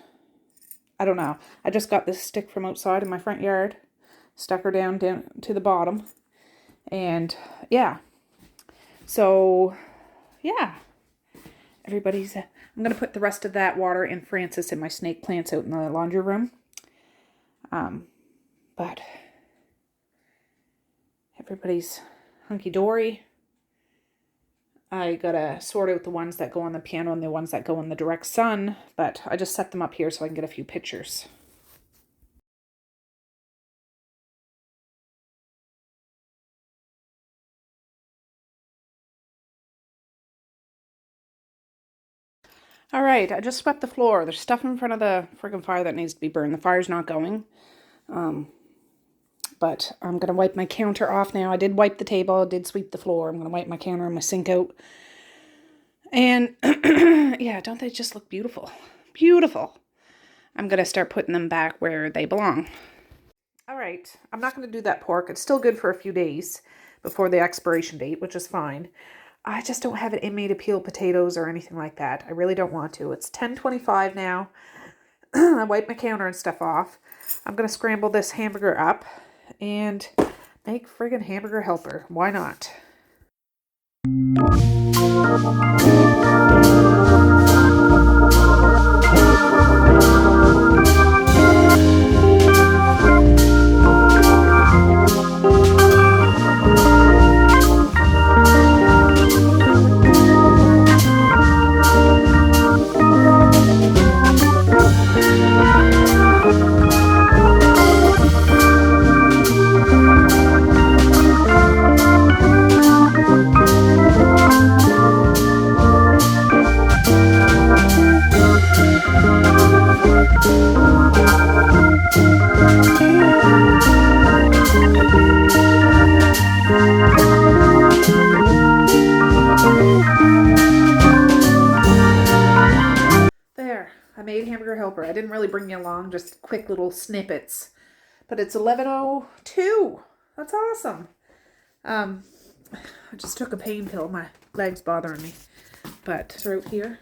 I don't know. I just got this stick from outside in my front yard. Stuck her down to the bottom. And yeah. So, yeah. I'm going to put the rest of that water in Francis and my snake plants out in the laundry room. But everybody's hunky-dory. I gotta sort out the ones that go on the piano and the ones that go in the direct sun, but I just set them up here so I can get a few pictures. All right, I just swept the floor. There's stuff in front of the friggin' fire that needs to be burned. The fire's not going. But I'm going to wipe my counter off now. I did wipe the table. I did sweep the floor. I'm going to wipe my counter and my sink out. And yeah, don't they just look beautiful? Beautiful. I'm going to start putting them back where they belong. All right, I'm not going to do that pork. It's still good for a few days before the expiration date, which is fine. I just don't have it in me to peel potatoes or anything like that. I really don't want to. It's 10:25 now. I wiped my counter and stuff off. I'm going to scramble this hamburger up and make friggin' hamburger helper. Why not? I made hamburger helper. I didn't really bring you along, just quick little snippets. But it's 11:02. That's awesome. I just took a pain pill. My leg's bothering me. But through here,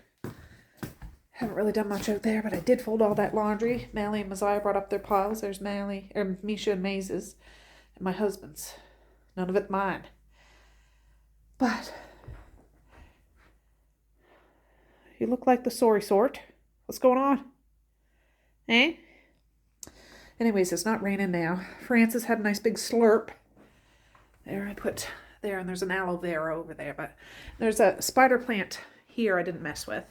haven't really done much out there, but I did fold all that laundry. Mally and Messiah brought up their piles. There's Misha and Maze's, and my husband's. None of it mine. But you look like the sorry sort. What's going on? Eh? Anyways, it's not raining now. Francis had a nice big slurp. There, I put there, and there's an aloe vera over there, but there's a spider plant here I didn't mess with.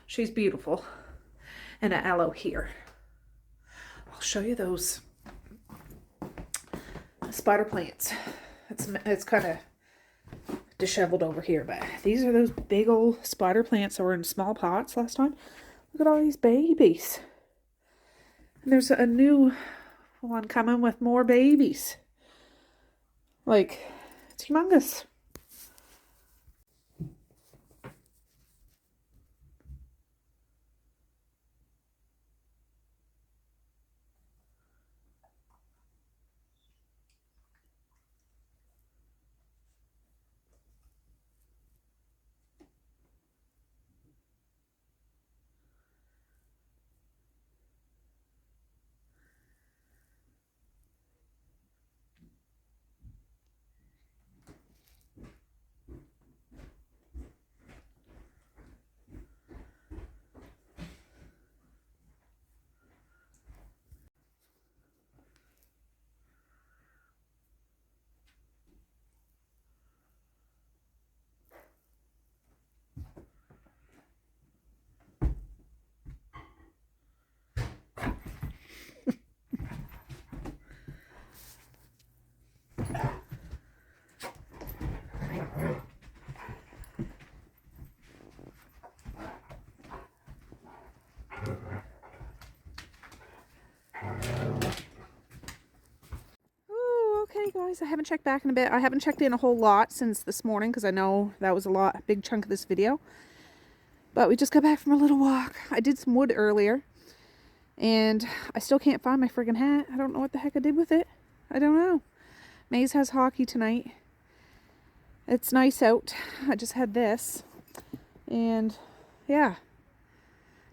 She's beautiful. And an aloe here. I'll show you those spider plants. It's kind of disheveled over here, but these are those big old spider plants that were in small pots last time. Look at all these babies. And there's a new one coming with more babies. Like, it's humongous. Okay guys, I haven't checked back in a bit. I haven't checked in a whole lot since this morning because I know that was a big chunk of this video. But we just got back from a little walk. I did some wood earlier and I still can't find my friggin' hat. I don't know what the heck I did with it. I don't know. Maze has hockey tonight. It's nice out. I just had this and yeah,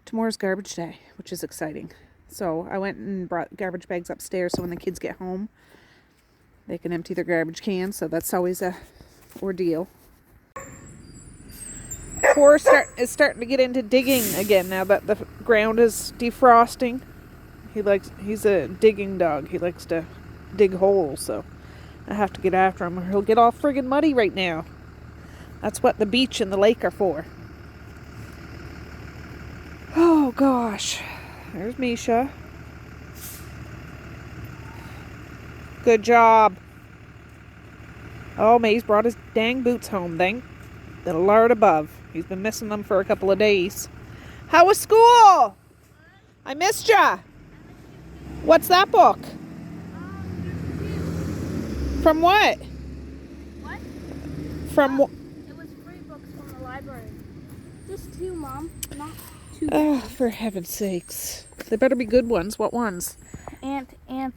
tomorrow's garbage day, which is exciting. So I went and brought garbage bags upstairs so when the kids get home they can empty their garbage cans, so that's always a ordeal. Boris is starting to get into digging again now that the ground is defrosting. He's a digging dog. He likes to dig holes, so I have to get after him or he'll get all friggin' muddy right now. That's what the beach and the lake are for. Oh gosh. There's Misha. Good job. Oh, May's brought his dang boots home, thank the Lord above. He's been missing them for a couple of days. How was school? I missed ya. What's that book? From what? What? From what? It was 3 books from the library. Just 2, Mom. Not 2. Oh, for heaven's sakes. They better be good ones. What ones? And an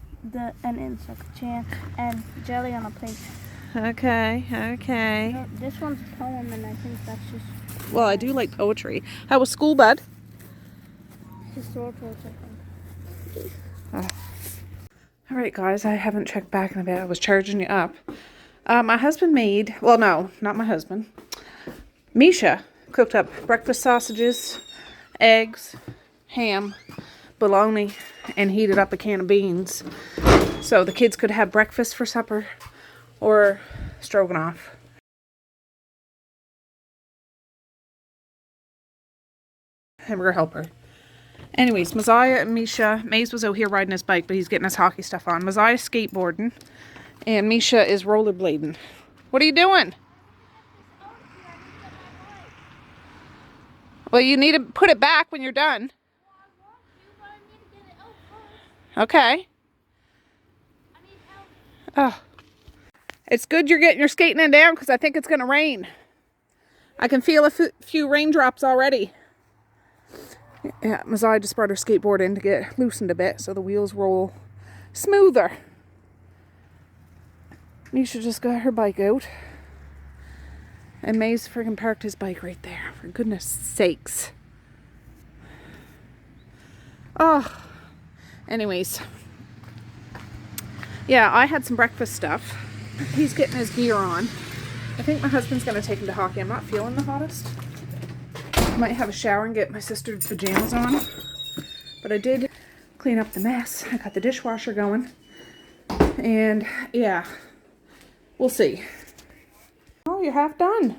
insect chant and jelly on a plate. Okay. No, this one's a poem, and I think that's just Well, I do like poetry. How was school, bud? historical, I think. All right, guys, I haven't checked back in a bit. I was charging you up. My husband made, well, no, not my husband. Misha cooked up breakfast sausages, eggs, ham, bologna, and heated up a can of beans. So the kids could have breakfast for supper or stroganoff. Hamburger helper. Anyways, Messiah and Misha, Maze was out here riding his bike, but he's getting his hockey stuff on. Messiah's skateboarding, and Misha is rollerblading. What are you doing? Well, you need to put it back when you're done. Okay. Oh. It's good you're getting your skating in down because I think it's going to rain. I can feel a few raindrops already. Yeah, Messiah just brought her skateboard in to get loosened a bit so the wheels roll smoother. Misha just got her bike out. And May's friggin' parked his bike right there. For goodness sakes. Oh. Anyways. Yeah, I had some breakfast stuff. He's getting his gear on. I think my husband's going to take him to hockey. I'm not feeling the hottest. Might have a shower and get my sister's pajamas on. But I did clean up the mess. I got the dishwasher going. And yeah, we'll see. Oh, you're half done.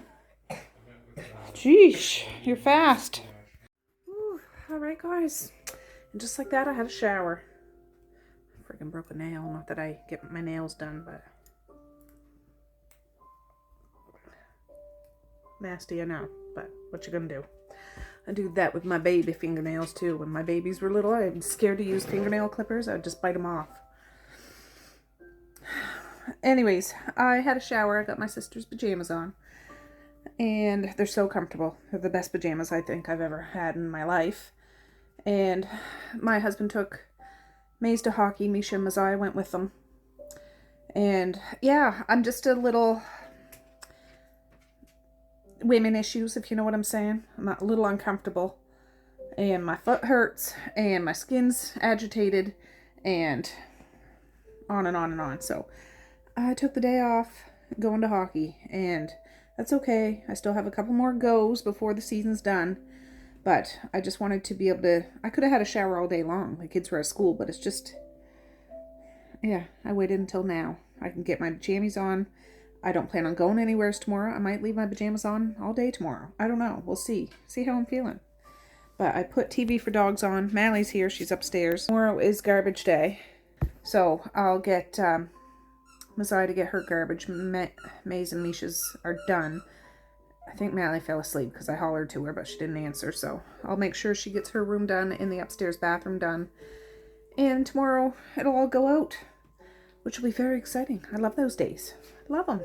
Jeesh, you're fast. Alright, guys. And just like that, I had a shower. Freaking broke a nail. Not that I get my nails done, but nasty, I know. But what you gonna do? I do that with my baby fingernails too. When my babies were little, I was scared to use fingernail clippers. I would just bite them off. Anyways, I had a shower. I got my sister's pajamas on. And they're so comfortable. They're the best pajamas I think I've ever had in my life. And my husband took Maze to hockey. Misha and Messiah went with them. And yeah, I'm just a little women issues, if you know what I'm saying. I'm a little uncomfortable. And my foot hurts. And my skin's agitated. And on and on and on. So I took the day off going to hockey. And that's okay. I still have a couple more goes before the season's done. But I just wanted to be able to... I could have had a shower all day long. My kids were at school, but it's just... Yeah, I waited until now. I can get my pajamas on. I don't plan on going anywhere tomorrow. I might leave my pajamas on all day tomorrow. I don't know. We'll see. See how I'm feeling. But I put TV for dogs on. Mally's here. She's upstairs. Tomorrow is garbage day. So I'll get Messiah to get her garbage. Maze and Misha's are done. I think Mally fell asleep because I hollered to her, but she didn't answer. So I'll make sure she gets her room done and the upstairs bathroom done. And tomorrow it'll all go out, which will be very exciting. I love those days. I love them.